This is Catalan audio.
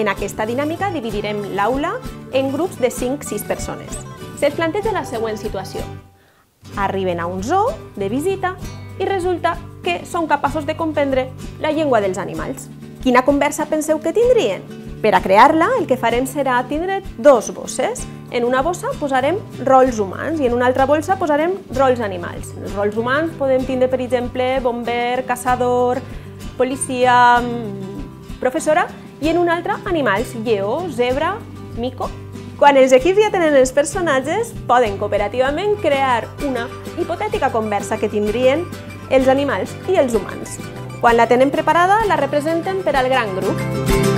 En aquesta dinàmica dividirem l'aula en grups de 5-6 persones. Se't planteja la següent situació. Arriben a un zoo de visita i resulta que són capaços de comprendre la llengua dels animals. Quina conversa penseu que tindrien? Per a crear-la, el que farem serà tindre dos bosses. En una bossa posarem rols humans i en una altra bossa posarem rols animals. En els rols humans podem tindre, per exemple, bomber, caçador, policia, professora, i en una altra animals, lleó, zebra, mico. Quan els equips ja tenen els personatges, poden cooperativament crear una hipotètica conversa que tindrien els animals i els humans. Quan la tenen preparada, la representen per al gran grup.